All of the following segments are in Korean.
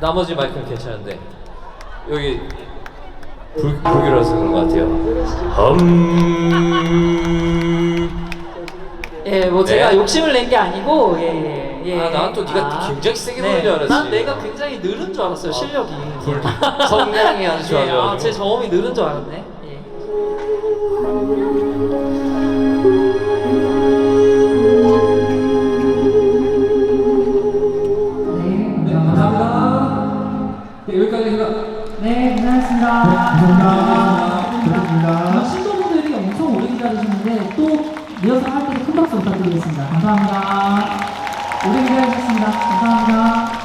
나머지 마이크는 괜찮은데 여기 불교라서 그런 것 같아요. 예, 뭐 제가 네. 욕심을 낸 게 아니고 예. 아, 난 또 네가 굉장히 세게 부르는 줄 알았지. 난 내가 굉장히 늘은 줄 알았어요, 실력이. 성량이 아주 좋아져가지고. 제 저음이 늘은 줄 알았네. 예. 네, 여기까지 하겠습니다. 네, 고생하셨습니다. 감사합니다. 신도분들이 엄청 오래 기다리셨는데 또 리허설 할 때도 큰 박수 부탁드리겠습니다. 감사합니다. 오래 기다리셨습니다. 감사합니다.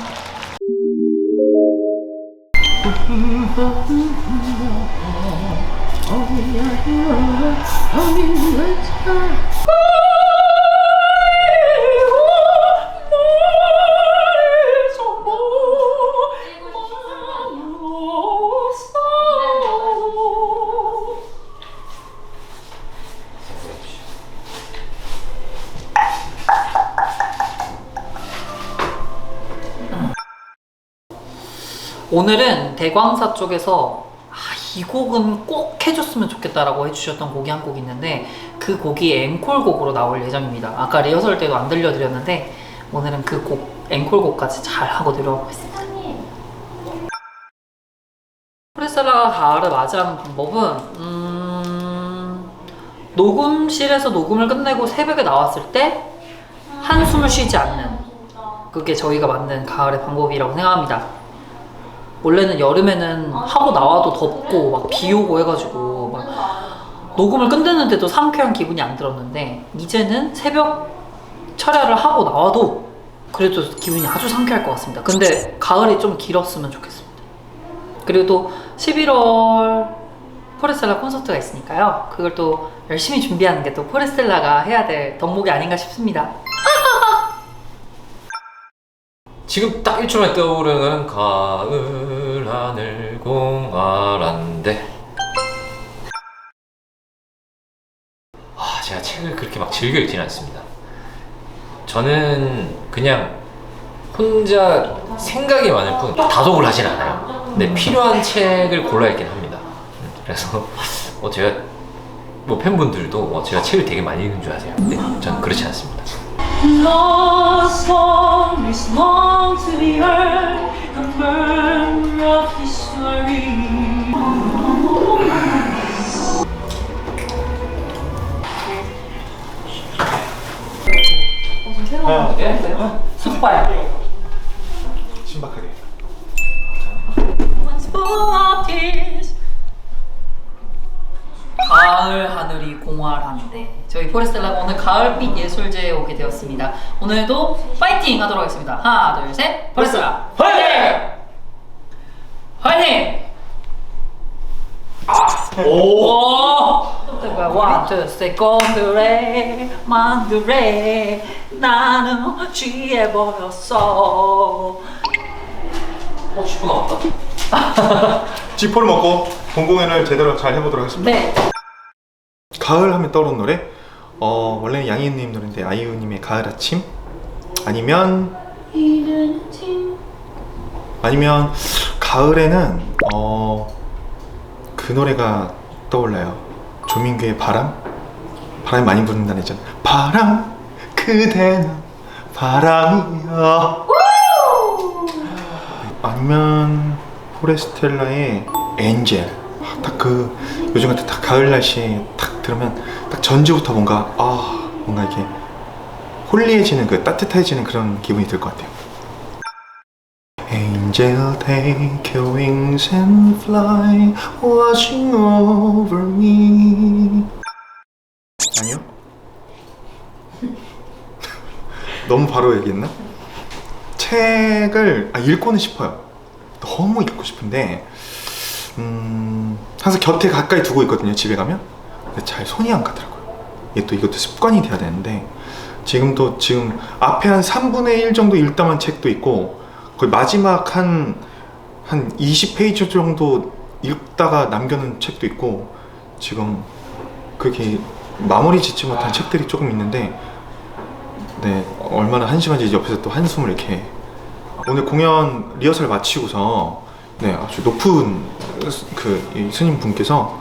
오늘은 대광사 쪽에서 이 곡은 꼭 해줬으면 좋겠다라고 해주셨던 곡이 한 곡 있는데 그 곡이 앵콜곡으로 나올 예정입니다. 아까 리허설 때도 안 들려드렸는데 오늘은 그 곡, 앵콜곡까지 잘 하고 들어보겠습니다. 프레셀라가 가을을 맞이하는 방법은 녹음실에서 녹음을 끝내고 새벽에 나왔을 때 한숨을 쉬지 않는, 그게 저희가 만든 가을의 방법이라고 생각합니다. 원래는 여름에는 하고 나와도 덥고 막 비 오고 해가지고 막 녹음을 끝내는데도 상쾌한 기분이 안 들었는데 이제는 새벽 철야를 하고 나와도 그래도 기분이 아주 상쾌할 것 같습니다. 근데 가을이 좀 길었으면 좋겠습니다. 그리고 또 11월 포레스텔라 콘서트가 있으니까요. 그걸 또 열심히 준비하는 게 또 포레스텔라가 해야 될 덕목이 아닌가 싶습니다. 지금 딱 1초 만에 떠오르는 가을 하늘 공활한데. 제가 책을 그렇게 막 즐겨 읽지는 않습니다. 저는 그냥 혼자 생각이 많을 뿐 다독을 하진 않아요. 근데 필요한 책을 골라 읽긴 합니다. 그래서 제가 뭐 팬분들도 제가 책을 되게 많이 읽는 줄 아세요. 근데 저는 그렇지 않습니다. Lost song is long to be heard, a murmur of history. 좀 새로운 거 있어요? 쑥발. 신박하게. Once full of tears. 가을 하늘이 공활한데 저희 포레스텔라가 오늘 가을빛 예술제에 오게 되었습니다. 오늘도 파이팅 하도록 하겠습니다. 하나 둘 셋, 포레스텔라 파이팅! 파이팅! 오! 원, 투, 셋, 곤드레 만드레 나는 취해버렸어. 10분 남았다. 지포를 먹고 본 공연을 제대로 잘 해보도록 하겠습니다. 네. 가을 하면 떠오르는 노래? 원래는 양희은님 노래인데 아이유님의 가을 아침? 아니면 가을에는 그 노래가 떠올라요. 조민규의 바람? 바람이 많이 부른다는 했잖아. 바람 그대는 바람이야. 아니면 포레스텔라의 엔젤. 딱 그 요즘 같은 딱 가을 날씨에 딱 들으면 딱 전주부터 뭔가 이렇게 홀리해지는, 그 따뜻해지는 그런 기분이 들 것 같아요. Angel, take your wings and fly, watching over me. 아니요? 너무 바로 얘기했나? 책을 읽고는 싶어요. 너무 읽고 싶은데 항상 곁에 가까이 두고 있거든요, 집에 가면. 근데 잘 손이 안 가더라고요. 이것도 습관이 돼야 되는데 지금 앞에 한 3분의 1 정도 읽다만 책도 있고 거의 마지막 한 20페이지 정도 읽다가 남겨놓은 책도 있고 지금 그렇게 마무리 짓지 못한 책들이 조금 있는데 얼마나 한심한지 옆에서 또 한숨을 이렇게 오늘 공연 리허설 마치고서 네, 아주 높은 이 스님 분께서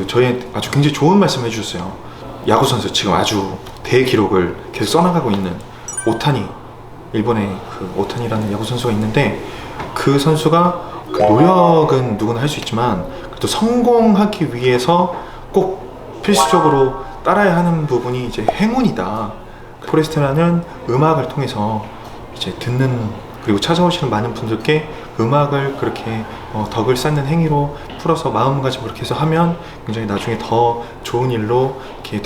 저희한테 아주 굉장히 좋은 말씀을 해주셨어요. 야구 선수 지금 아주 대기록을 계속 써나가고 있는 오타니, 일본의 오타니라는 야구 선수가 있는데 그 선수가 노력은 누구나 할 수 있지만 그래도 성공하기 위해서 꼭 필수적으로 따라야 하는 부분이 이제 행운이다. 포레스테라는 음악을 통해서 이제 듣는 그리고 찾아오시는 많은 분들께 음악을 그렇게 덕을 쌓는 행위로 풀어서 마음가짐 그렇게 해서 하면 굉장히 나중에 더 좋은 일로 이렇게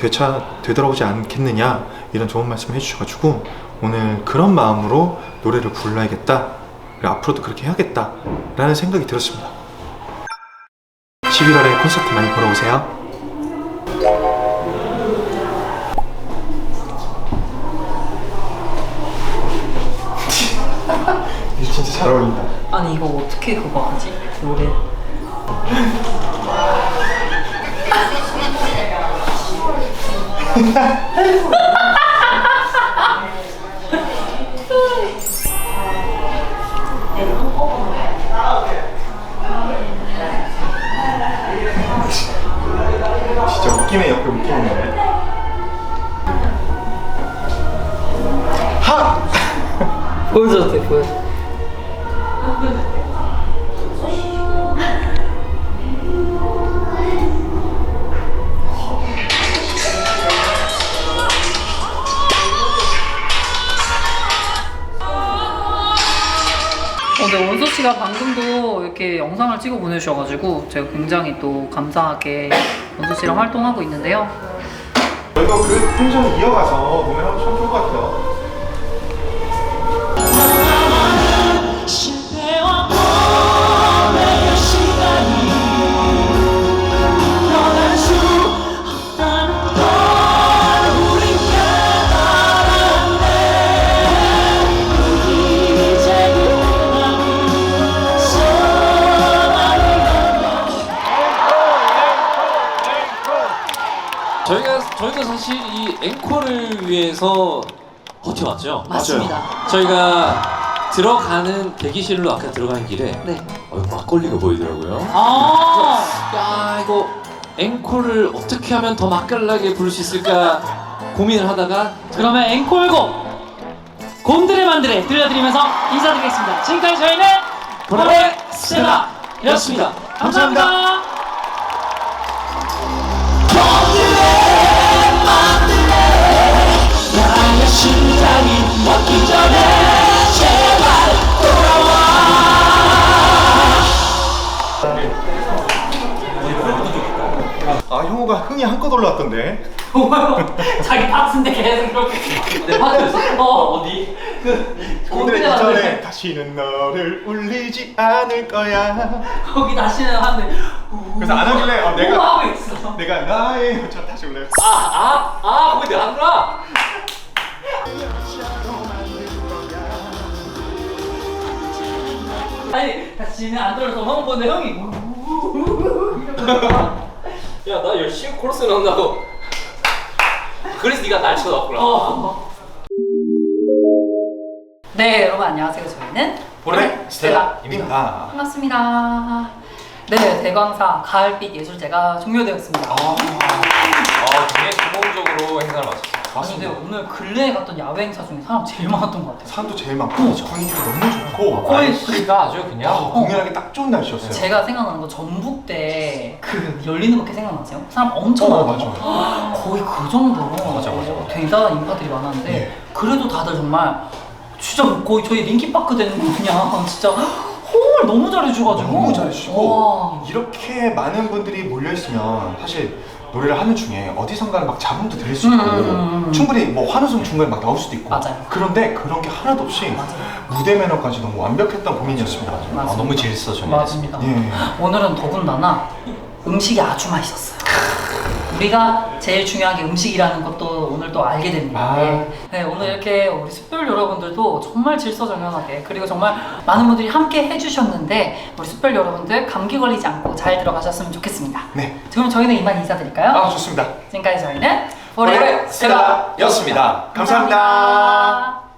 되돌아오지 않겠느냐 이런 좋은 말씀을 해주셔가지고 오늘 그런 마음으로 노래를 불러야겠다 그리고 앞으로도 그렇게 해야겠다 라는 생각이 들었습니다. 11월에 콘서트 많이 보러 오세요. 진짜 잘 어울린다. 아니 이거 어떻게 그거 하지? 노래. 진짜 웃기네. 옆에 웃기네. 하! 보여줘도 돼, 보여줘. 네, 원서 씨가 방금도 이렇게 영상을 찍어 보내주셔가지고 제가 굉장히 또 감사하게 원서 씨랑 활동하고 있는데요. 저희도 그 텐션을 이어가서 공연하면 참 좋을 것 같아요. 저희가 사실 이 앵콜을 위해서 버텨왔죠. 맞습니다. 저희가 들어가는 대기실로 아까 들어가는 길에 네. 막걸리가 보이더라고요. 아, 야 이거 앵콜을 어떻게 하면 더 맛깔나게 부를 수 있을까 고민을 하다가 그러면 앵콜곡 곰들의 만들에 들려드리면서 인사드리겠습니다. 지금까지 저희는 포레스테라였습니다. 감사합니다. 나의 심장이 멎기 전에 제발 돌아와. 아 형우가 흥이 한껏 올라왔던데. 자기 파트인데 계속 그렇게 내 파트 어디? 오늘 이전에 다시는 너를 울리지 않을 거야. 거기 다시는 하는데 그래서 안 하길래 내가 하고 있어. 내가 나의 저 다시 올려요. 거기 내가 하는구나. 아니 다시는 안 들어서 형 보는데 형이 야 나 열심히 코러스 나온다고. 그래서 네가 날 쳐다봤구나. 네 여러분 안녕하세요. 저희는 포레스테라입니다. 반갑습니다. 네 대광사 가을빛 예술제가 종료되었습니다. 굉장히 성공적으로 행사를 마쳤어요. 아니 근데 오늘 근래에 갔던 야외 행사 중에 사람 제일 많았던 것 같아요. 사람도 제일 많고 분위기도 너무 좋고 거의 날씨가 아주 그냥 공연하기 딱 좋은 날씨였어요. 제가 생각나는 건 전북대 그 열리는 음악회 생각나세요? 사람 엄청 많았던 것 같아요. 거의 그 정도로 맞아. 대단한 인파들이 많았는데 네. 그래도 다들 정말 진짜 거의 저희 링키파크 되는 거 그냥 진짜 호응을 너무 잘해주셔가지고 너무 잘해주시고 와. 이렇게 많은 분들이 몰려있으면 사실 노래를 하는 중에 어디선가는 막 잡음도 들릴 수 있고 충분히 뭐 환호성 중간에 막 나올 수도 있고 맞아요. 그런데 그런 게 하나도 없이 맞아요. 무대 매너까지 너무 완벽했던 공연이었습니다. 맞습니다. 너무 질서정연했습니다. 맞습니다. 예. 오늘은 더군다나 음식이 아주 맛있었어요. 우리가 제일 중요한 게 음식이라는 것도 오늘 또 알게 됩니다. 네, 오늘 이렇게 우리 숯별 여러분들도 정말 질서정연하게 그리고 정말 많은 분들이 함께 해주셨는데 우리 숯별 여러분들 감기 걸리지 않고 잘 들어가셨으면 좋겠습니다. 네. 그럼 저희는 이만 인사드릴까요? 좋습니다. 지금까지 저희는 포레스테라였습니다. 감사합니다.